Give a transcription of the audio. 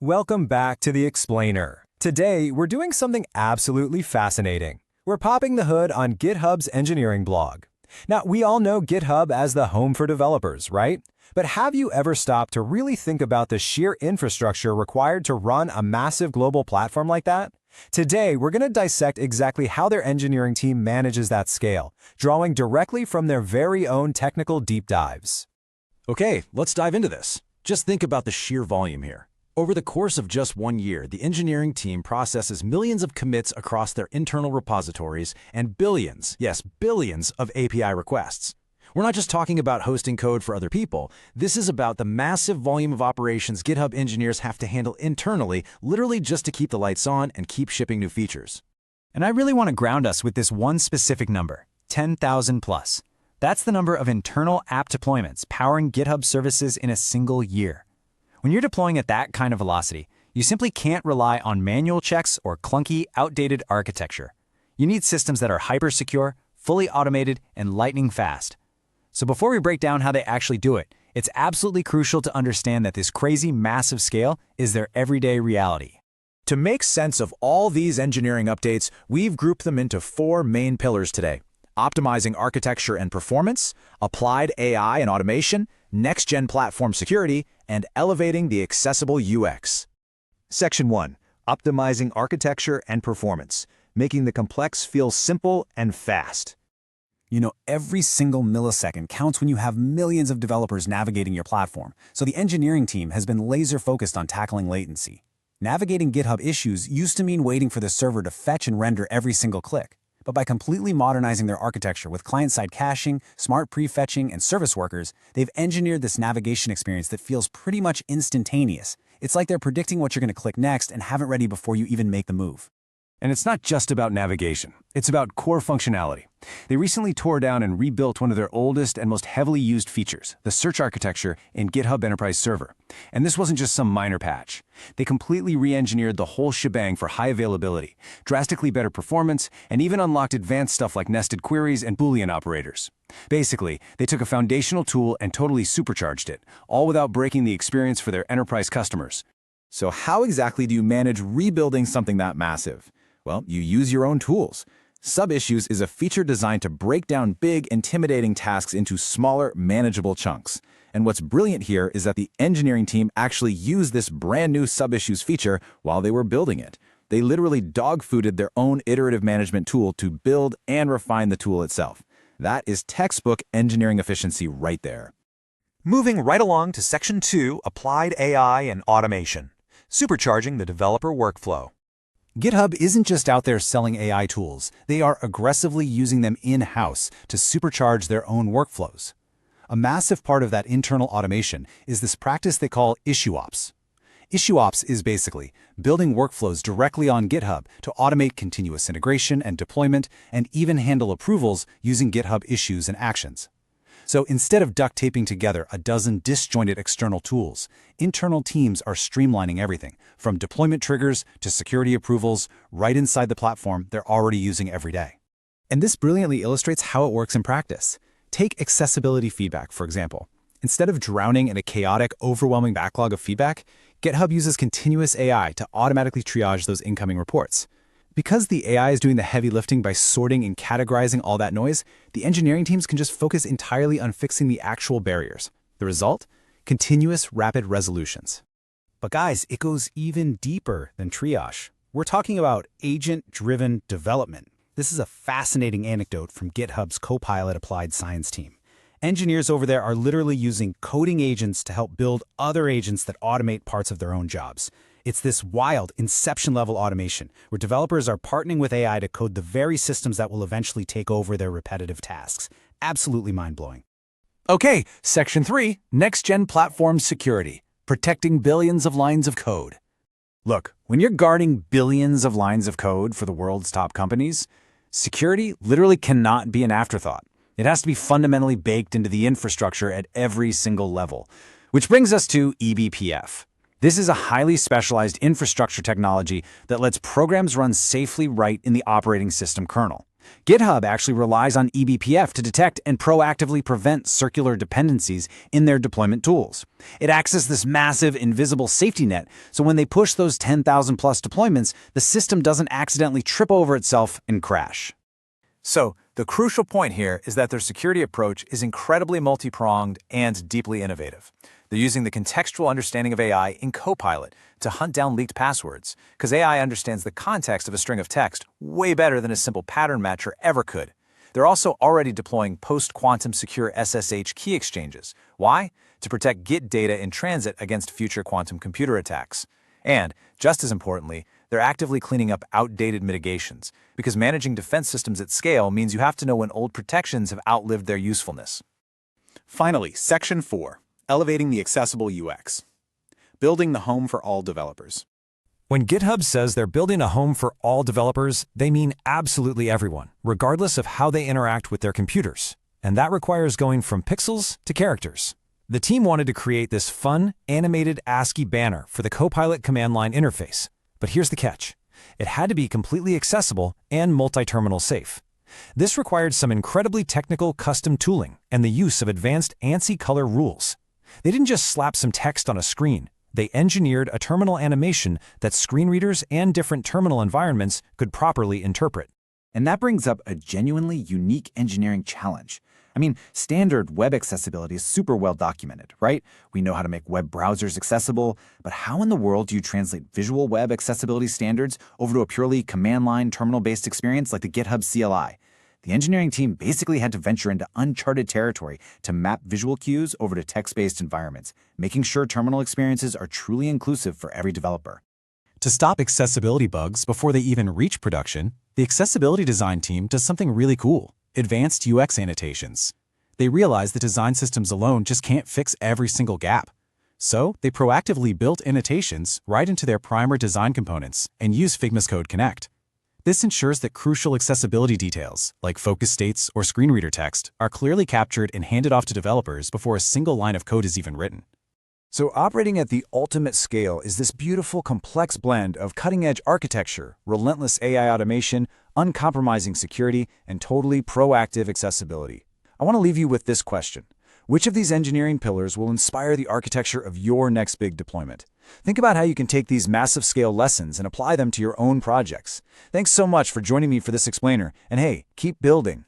Welcome back to The Explainer. Today, we're doing something absolutely fascinating. We're popping the hood on GitHub's engineering blog. Now, we all know GitHub as the home for developers, right? But have you ever stopped to really think about the sheer infrastructure required to run a massive global platform like that? Today, we're going to dissect exactly how their engineering team manages that scale, drawing directly from their very own technical deep dives. Okay, let's dive into this. Just think about the sheer volume here. Over the course of just 1 year, the engineering team processes millions of commits across their internal repositories and billions, yes, billions of API requests. We're not just talking about hosting code for other people. This is about the massive volume of operations GitHub engineers have to handle internally, literally just to keep the lights on and keep shipping new features. And I really want to ground us with this one specific number, 10,000 plus. That's the number of internal app deployments powering GitHub services in a single year. When you're deploying at that kind of velocity, you simply can't rely on manual checks or clunky, outdated architecture. You need systems that are hyper-secure, fully automated, and lightning fast. So before we break down how they actually do it, it's absolutely crucial to understand that this crazy, massive scale is their everyday reality. To make sense of all these engineering updates, we've grouped them into 4 main pillars today: optimizing architecture and performance, applied AI and automation, next-gen platform security, and elevating the accessible UX. Section 1. Optimizing architecture and performance, making the complex feel simple and fast. You know, every single millisecond counts when you have millions of developers navigating your platform, so the engineering team has been laser-focused on tackling latency. Navigating GitHub issues used to mean waiting for the server to fetch and render every single click. But by completely modernizing their architecture with client-side caching, smart prefetching, and service workers, they've engineered this navigation experience that feels pretty much instantaneous. It's like they're predicting what you're going to click next and have it ready before you even make the move. And it's not just about navigation. It's about core functionality. They recently tore down and rebuilt one of their oldest and most heavily used features, the search architecture in GitHub Enterprise Server. And this wasn't just some minor patch. They completely re-engineered the whole shebang for high availability, drastically better performance, and even unlocked advanced stuff like nested queries and Boolean operators. Basically, they took a foundational tool and totally supercharged it, all without breaking the experience for their enterprise customers. So how exactly do you manage rebuilding something that massive? Well, you use your own tools. Sub-issues is a feature designed to break down big, intimidating tasks into smaller, manageable chunks. And what's brilliant here is that the engineering team actually used this brand new sub-issues feature while they were building it. They literally dog-fooded their own iterative management tool to build and refine the tool itself. That is textbook engineering efficiency right there. Moving right along to Section 2, Applied AI and Automation, supercharging the developer workflow. GitHub isn't just out there selling AI tools. They are aggressively using them in-house to supercharge their own workflows. A massive part of that internal automation is this practice they call IssueOps. IssueOps is basically building workflows directly on GitHub to automate continuous integration and deployment and even handle approvals using GitHub issues and actions. So instead of duct taping together a dozen disjointed external tools, internal teams are streamlining everything, from deployment triggers to security approvals, right inside the platform they're already using every day. And this brilliantly illustrates how it works in practice. Take accessibility feedback, for example. Instead of drowning in a chaotic, overwhelming backlog of feedback, GitHub uses continuous AI to automatically triage those incoming reports. Because the AI is doing the heavy lifting by sorting and categorizing all that noise, the engineering teams can just focus entirely on fixing the actual barriers. The result? Continuous, rapid resolutions. But guys, it goes even deeper than triage. We're talking about agent-driven development. This is a fascinating anecdote from GitHub's Copilot Applied Science team. Engineers over there are literally using coding agents to help build other agents that automate parts of their own jobs. It's this wild, inception-level automation, where developers are partnering with AI to code the very systems that will eventually take over their repetitive tasks. Absolutely mind-blowing. Okay, Section 3, Next-Gen Platform Security, protecting billions of lines of code. Look, when you're guarding billions of lines of code for the world's top companies, security literally cannot be an afterthought. It has to be fundamentally baked into the infrastructure at every single level. Which brings us to eBPF. This is a highly specialized infrastructure technology that lets programs run safely right in the operating system kernel. GitHub actually relies on eBPF to detect and proactively prevent circular dependencies in their deployment tools. It acts as this massive invisible safety net, so when they push those 10,000 plus deployments, the system doesn't accidentally trip over itself and crash. So, the crucial point here is that their security approach is incredibly multi-pronged and deeply innovative. They're using the contextual understanding of AI in Copilot to hunt down leaked passwords, because AI understands the context of a string of text way better than a simple pattern matcher ever could. They're also already deploying post-quantum secure SSH key exchanges. Why? To protect Git data in transit against future quantum computer attacks. And, just as importantly, they're actively cleaning up outdated mitigations, because managing defense systems at scale means you have to know when old protections have outlived their usefulness. Finally, Section 4, Elevating the Accessible UX. Building the home for all developers. When GitHub says they're building a home for all developers, they mean absolutely everyone, regardless of how they interact with their computers. And that requires going from pixels to characters. The team wanted to create this fun, animated ASCII banner for the Copilot command line interface. But here's the catch. It had to be completely accessible and multi-terminal safe. This required some incredibly technical custom tooling and the use of advanced ANSI color rules. They didn't just slap some text on a screen. They engineered a terminal animation that screen readers and different terminal environments could properly interpret. And that brings up a genuinely unique engineering challenge. I mean, standard web accessibility is super well documented, right? We know how to make web browsers accessible, but how in the world do you translate visual web accessibility standards over to a purely command line terminal-based experience like the GitHub CLI? The engineering team basically had to venture into uncharted territory to map visual cues over to text-based environments, making sure terminal experiences are truly inclusive for every developer. To stop accessibility bugs before they even reach production, the accessibility design team does something really cool: advanced UX annotations. They realize that design systems alone just can't fix every single gap. So they proactively built annotations right into their primer design components and use Figma's Code Connect. This ensures that crucial accessibility details, like focus states or screen reader text, are clearly captured and handed off to developers before a single line of code is even written. So operating at the ultimate scale is this beautiful, complex blend of cutting-edge architecture, relentless AI automation, uncompromising security, and totally proactive accessibility. I want to leave you with this question. Which of these engineering pillars will inspire the architecture of your next big deployment? Think about how you can take these massive scale lessons and apply them to your own projects. Thanks so much for joining me for this explainer, and hey, keep building.